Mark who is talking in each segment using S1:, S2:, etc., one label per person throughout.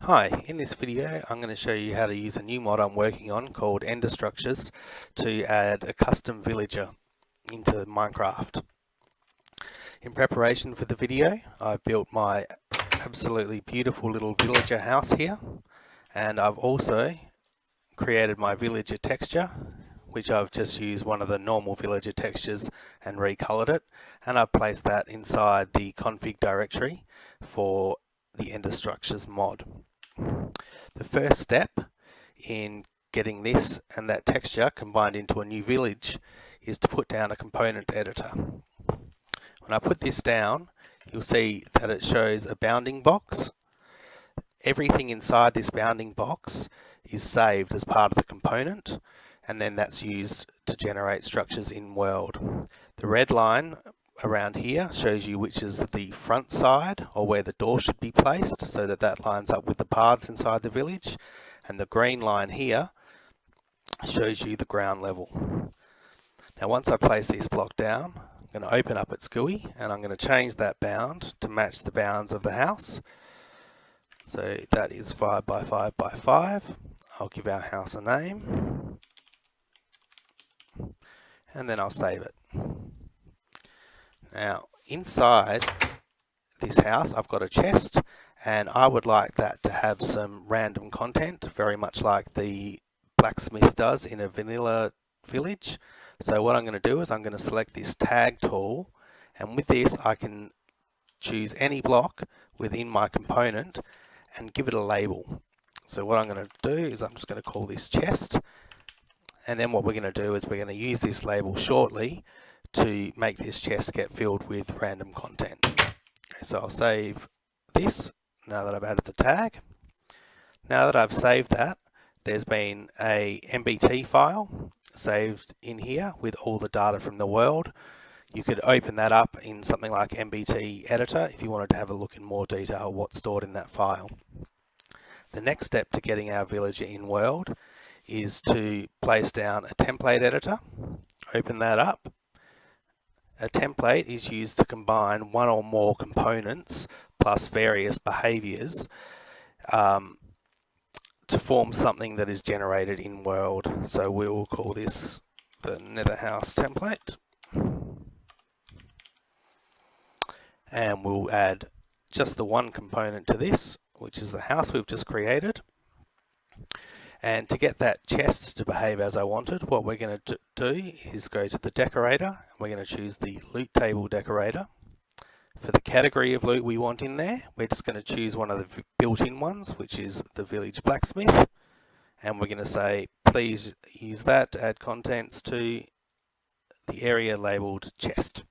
S1: Hi, in this video I'm going to show you how to use a new mod I'm working on called Ender Structures to add a custom villager into Minecraft. In preparation for the video, I've built my absolutely beautiful little villager house here, and I've also created my villager texture, which I've just used one of the normal villager textures and recolored it, and I've placed that inside the config directory for the Ender Structures mod. The first step in getting this and that texture combined into a new village is to put down a component editor. When I put this down, you'll see that it shows a bounding box. Everything inside this bounding box is saved as part of the component, and then that's used to generate structures in world. The red line around here shows you which is the front side, or where the door should be placed, so that lines up with the paths inside the village, and the green line here shows you the ground level. Now once I place this block down, I'm going to open up its GUI and I'm going to change that bound to match the bounds of the house. So that is 5 by 5 by 5. I'll give our house a name and then I'll save it. Now inside this house I've got a chest, and I would like that to have some random content, very much like the blacksmith does in a vanilla village. So what I'm going to do is I'm going to select this tag tool, and with this I can choose any block within my component and give it a label. So what I'm going to do is I'm just going to call this chest, and then what we're going to do is we're going to use this label shortly to make this chest get filled with random content. Okay, so I'll save this now that I've added the tag. Now that I've saved that, there's been a MBT file saved in here with all the data from the world. You could open that up in something like MBT Editor if you wanted to have a look in more detail what's stored in that file. The next step to getting our villager in world is to place down a template editor. Open that up. A template is used to combine one or more components plus various behaviors to form something that is generated in world. So we will call this the Nether House template, and we'll add just the one component to this, which is the house we've just created. And to get that chest to behave as I wanted, what we're going to do is go to the decorator, and we're going to choose the loot table decorator. For the category of loot we want in there, we're just going to choose one of the built-in ones, which is the village blacksmith, and we're going to say please use that to add contents to the area labelled chest.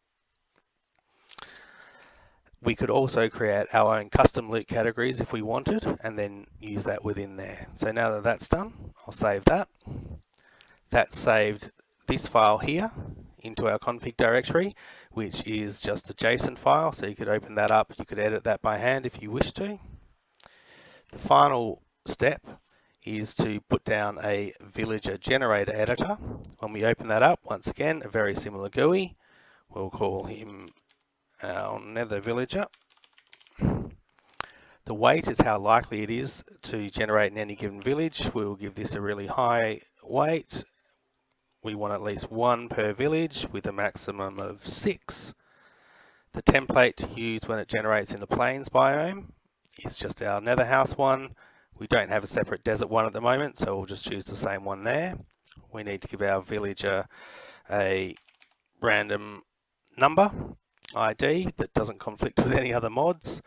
S1: We could also create our own custom loot categories if we wanted, and then use that within there. So now that that's done, I'll save that. That's saved this file here into our config directory, which is just a JSON file, so you could open that up, you could edit that by hand if you wish to. The final step is to put down a villager generator editor. When we open that up, once again, a very similar GUI. We'll call him our Nether villager. The weight is how likely it is to generate in any given village. We will give this a really high weight. We want at least one per village with a maximum of 6. The template to use when it generates in the plains biome is just our Nether House one. We don't have a separate desert one at the moment, so we'll just choose the same one there. We need to give our villager a random number ID that doesn't conflict with any other mods.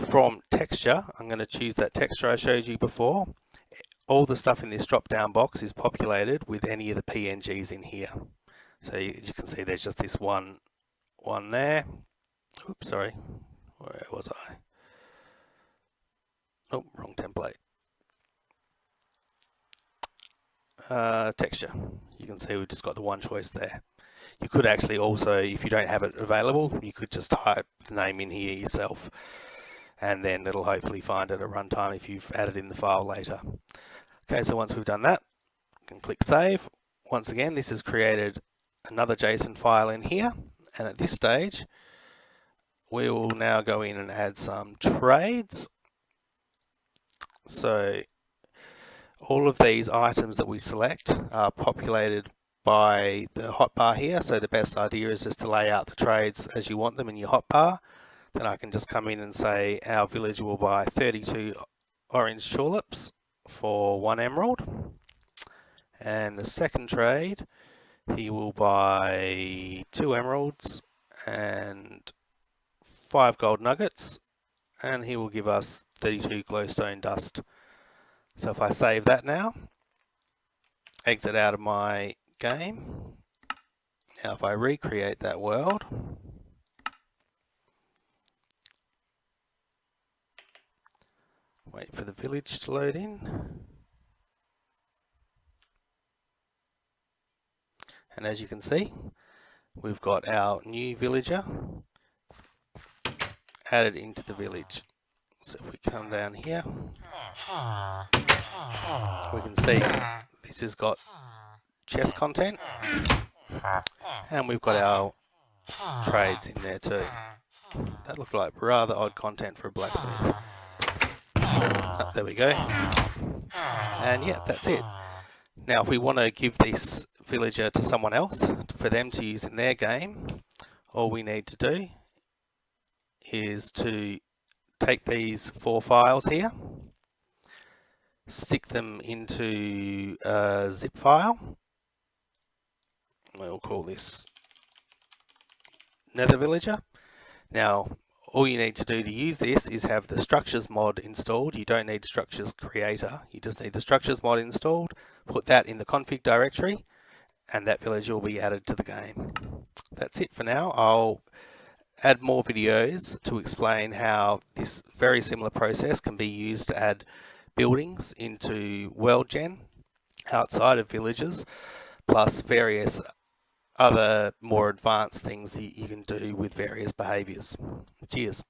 S1: From texture, I'm going to choose that texture I showed you before. All the stuff in this drop down box is populated with any of the PNGs in here. So you can see there's just this one there. Oops, sorry, where was I? Oh, wrong template. Texture. You can see we've just got the one choice there. You could actually also, if you don't have it available, you could just type the name in here yourself, and then it'll hopefully find it at runtime if you've added in the file later. Okay, so once we've done that, you can click save. Once again, this has created another JSON file in here, and at this stage, we will now go in and add some trades. So all of these items that we select are populated by the hotbar here. So the best idea is just to lay out the trades as you want them in your hotbar. Then I can just come in and say our villager will buy 32 orange tulips for 1 emerald. And the second trade, he will buy 2 emeralds and 5 gold nuggets, and he will give us 32 glowstone dust. So if I save that now, exit out of my game. Now if I recreate that world, wait for the village to load in. And as you can see, we've got our new villager added into the village. So if we come down here, we can see this has got chest content, and we've got our trades in there too. That looked like rather odd content for a blacksmith. Oh, there we go. And yeah, that's it. Now if we want to give this villager to someone else for them to use in their game, all we need to do is to take these 4 files here, stick them into a zip file. We'll call this Nether Villager. Now all you need to do to use this is have the structures mod installed. You don't need structures creator, you just need the structures mod installed. Put that in the config directory and that villager will be added to the game. That's it for now. I'll add more videos to explain how this very similar process can be used to add buildings into World Gen outside of villages, plus various other more advanced things you can do with various behaviours. Cheers.